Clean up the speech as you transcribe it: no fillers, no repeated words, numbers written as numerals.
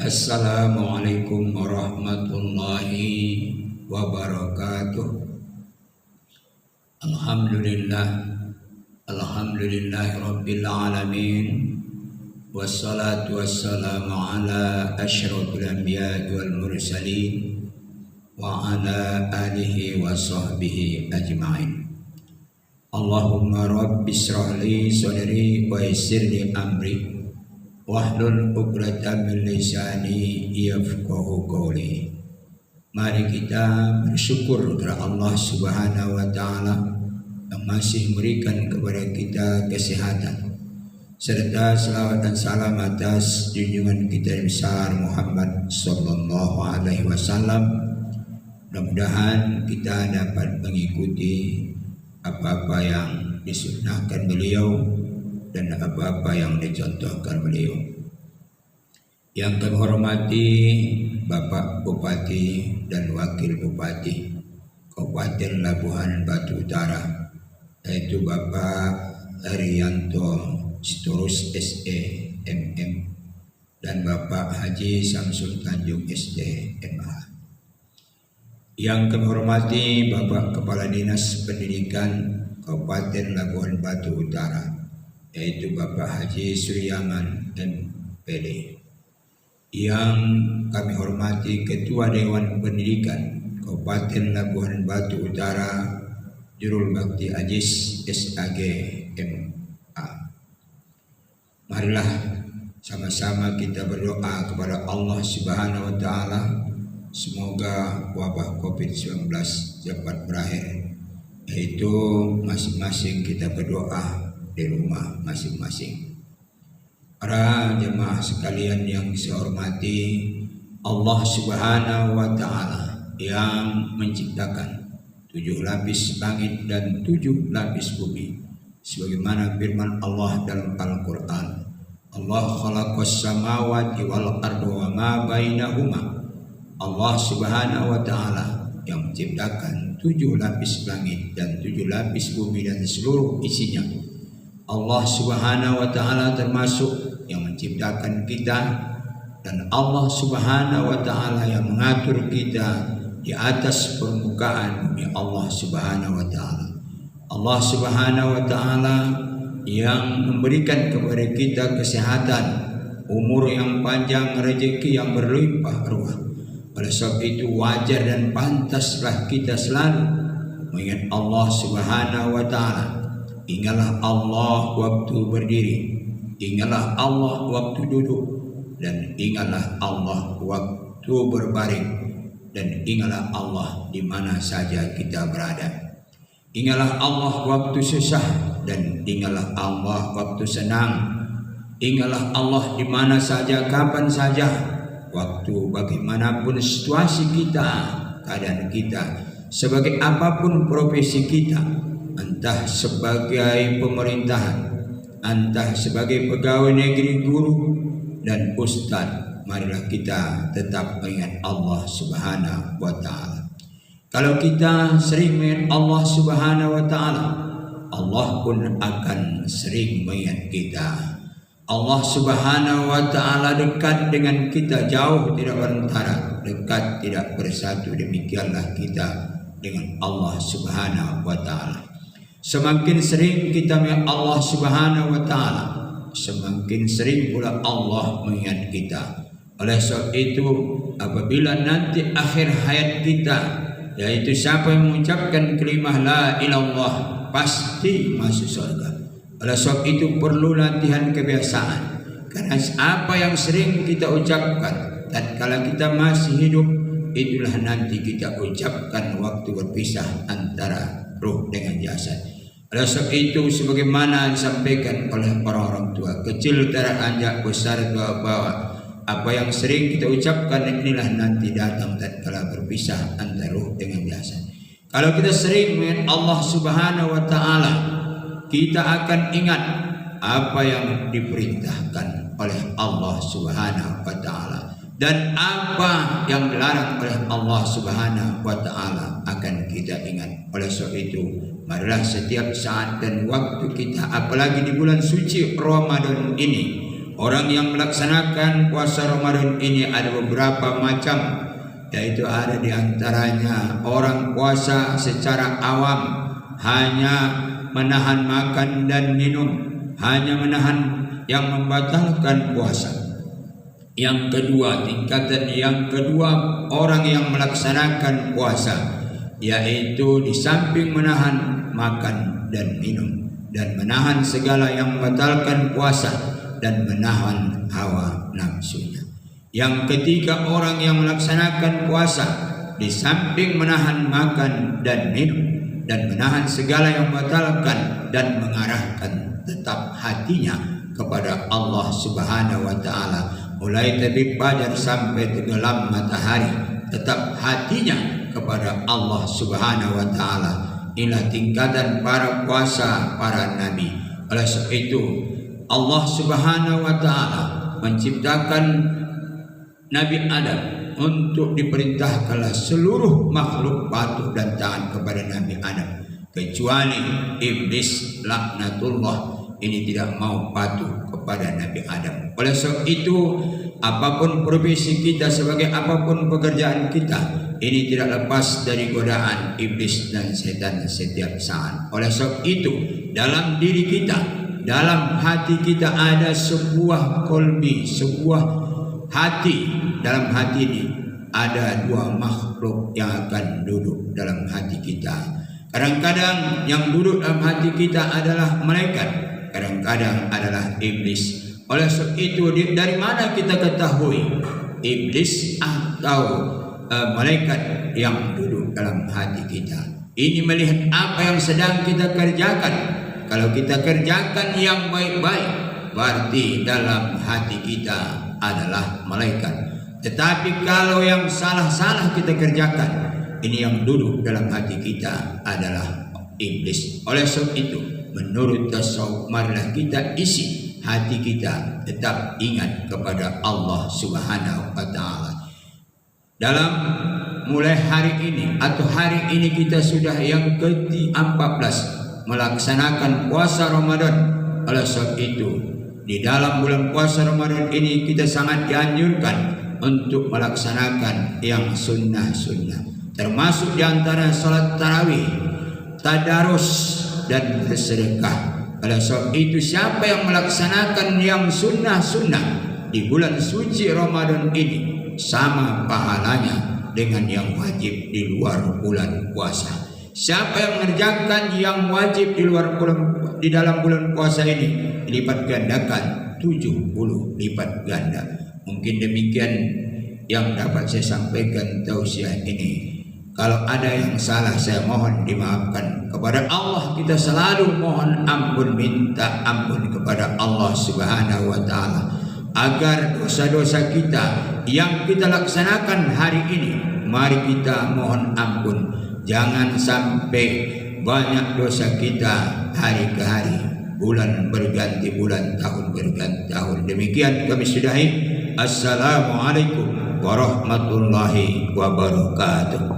Assalamualaikum warahmatullahi wabarakatuh. Alhamdulillahi rabbil alamin. Wassalatu wassalamu ala asyrafil anbiya'i wal mursalin wa ala alihi wa sahbihi ajma'in. Allahumma rabbi shrah li sadri wa yassir li amri wahlul 'uqdatam min lisani yafqahu qawli. Mari kita bersyukur kepada Allah Subhanahu wa taala yang masih memberikan kepada kita kesehatan, serta selawat dan salam atas junjungan kita yang besar Muhammad sallallahu alaihi wasallam. Mudah-mudahan kita dapat mengikuti apa-apa yang disunnahkan beliau dan apa-apa yang dicontohkan beliau. Yang kami hormati Bapak Bupati dan Wakil Bupati Kabupaten Labuhan Batu Utara, yaitu Bapak Haryanto Sitorus SE MM dan Bapak Haji Samsul Tanjung SD MA. Yang kami hormati Bapak Kepala Dinas Pendidikan Kabupaten Labuhan Batu Utara, yaitu Bapak Haji Suryaman MPD. Yang kami hormati Ketua Dewan Pendidikan Kabupaten Labuhan Batu Utara, Jurul Bakti Ajis SAG MA. Marilah sama-sama kita berdoa kepada Allah Subhanahu wa taala, semoga wabah Covid-19 cepat berakhir, yaitu masing-masing kita berdoa di rumah masing-masing. Para jemaah sekalian yang saya hormati, Allah Subhanahu wa taala yang menciptakan 7 lapis langit dan 7 lapis bumi, sebagaimana firman Allah dalam Al-Qur'an, Allah khalaqas samawati wal arda wa ma bainahuma. Allah Subhanahu wa taala yang menciptakan 7 lapis langit dan 7 lapis bumi dan seluruh isinya. Allah Subhanahu wa taala termasuk yang menciptakan kita, dan Allah Subhanahu wa taala yang mengatur kita di atas permukaan bumi Allah Subhanahu wa taala. Allah Subhanahu wa taala yang memberikan kepada kita kesehatan, umur yang panjang, rezeki yang berlimpah ruah. Oleh sebab itu wajar dan pantaslah kita selalu mengingat Allah Subhanahu wa taala. Ingatlah Allah waktu berdiri, ingatlah Allah waktu duduk, dan ingatlah Allah waktu berbaring, dan ingatlah Allah di mana saja kita berada. Ingatlah Allah waktu susah, dan ingatlah Allah waktu senang. Ingatlah Allah di mana saja, kapan saja, waktu bagaimanapun situasi kita, keadaan kita, sebagai apapun profesi kita, entah sebagai pemerintahan, entah sebagai pegawai negeri, guru, dan ustadz. Marilah kita tetap mengingat Allah Subhanahu wa taala. Kalau kita sering mengingat Allah Subhanahu wa taala, Allah pun akan sering mengingat kita. Allah Subhanahu wa taala dekat dengan kita, jauh tidak berantara, dekat tidak bersatu. Demikianlah kita dengan Allah Subhanahu wa taala. Semakin sering kita mengingat Allah Subhanahu wa taala, semakin sering pula Allah mengingat kita. Oleh sebab itu, apabila nanti akhir hayat kita, yaitu siapa yang mengucapkan kalimah la ilallah, pasti masuk surga. Oleh sebab itu perlu latihan kebiasaan, karena apa yang sering kita ucapkan tatkala kita masih hidup, itulah nanti kita ucapkan waktu berpisah antara ruh dengan jasad. Oleh sebab itu, sebagaimana disampaikan oleh orang-orang tua, kecil teranjak, besar tua bawa, apa yang sering kita ucapkan inilah nanti datang tatkala berpisah antara ruh dengan jasad. Kalau kita sering mengingat Allah Subhanahu wa taala, kita akan ingat apa yang diperintahkan oleh Allah Subhanahu wa taala, dan apa yang dilarang oleh Allah Subhanahu wa taala akan kita ingat. Oleh sebab itu, marilah setiap saat dan waktu kita, apalagi di bulan suci Ramadan ini, Orang yang melaksanakan puasa Ramadan ini ada beberapa macam, yaitu ada di antaranya orang puasa secara awam, hanya menahan makan dan minum, hanya menahan yang membatalkan puasa. Yang kedua, tingkatan yang kedua, orang yang melaksanakan puasa, yaitu di samping menahan makan dan minum dan menahan segala yang membatalkan puasa dan menahan hawa nafsunya. Yang ketiga, orang yang melaksanakan puasa di samping menahan makan dan minum dan menahan segala yang membatalkan dan mengarahkan tetap hatinya kepada Allah Subhanahu wa taala, mulai terbit fajar sampai tenggelam matahari, tetap hatinya kepada Allah Subhanahu wa taala. Inilah tingkatan para puasa para nabi. Oleh sebab itu Allah Subhanahu wa taala menciptakan Nabi Adam untuk diperintahkanlah seluruh makhluk patuh dan taat kepada Nabi Adam, kecuali iblis laknatullah ini tidak mau patuh kepada Nabi Adam. Oleh sebab itu, apapun profesi kita, sebagai apapun pekerjaan kita, ini tidak lepas dari godaan iblis dan setan setiap saat. Oleh sebab itu, dalam diri kita, dalam hati kita ada sebuah kolbi, sebuah hati. Dalam hati ini ada dua makhluk yang akan duduk dalam hati kita. Kadang-kadang yang duduk dalam hati kita adalah malaikat, kadang-kadang adalah iblis. Oleh sebab itu, dari mana kita ketahui iblis atau malaikat yang duduk dalam hati kita? Ini melihat apa yang sedang kita kerjakan. Kalau kita kerjakan yang baik-baik, berarti dalam hati kita adalah malaikat. Tetapi kalau yang salah-salah kita kerjakan, ini yang duduk dalam hati kita adalah iblis. Oleh sebab itu, menurut tasawuf, marilah kita isi hati kita tetap ingat kepada Allah Subhanahu wa taala. Dalam mulai hari ini atau hari ini kita sudah yang ke-14 melaksanakan puasa Ramadan. Oleh sebab itu, di dalam bulan puasa Ramadan ini kita sangat dianjurkan untuk melaksanakan yang sunnah-sunnah, termasuk diantara salat tarawih, tadarus dan bersedekah. Oleh sebab itu, siapa yang melaksanakan yang sunnah-sunnah di bulan suci Ramadan ini, sama pahalanya dengan yang wajib di luar bulan puasa. Siapa yang mengerjakan yang wajib di dalam bulan puasa ini, dilipat gandakan 70 lipat ganda. Mungkin demikian yang dapat saya sampaikan tausiah ini. Kalau ada yang salah, saya mohon dimaafkan. Kepada Allah kita selalu mohon ampun, minta ampun kepada Allah Subhanahu wa taala, agar dosa-dosa kita yang kita laksanakan hari ini, mari kita mohon ampun. Jangan sampai banyak dosa kita hari ke hari, bulan berganti bulan, tahun berganti tahun. Demikian kami sudahi. Assalamualaikum warahmatullahi wabarakatuh.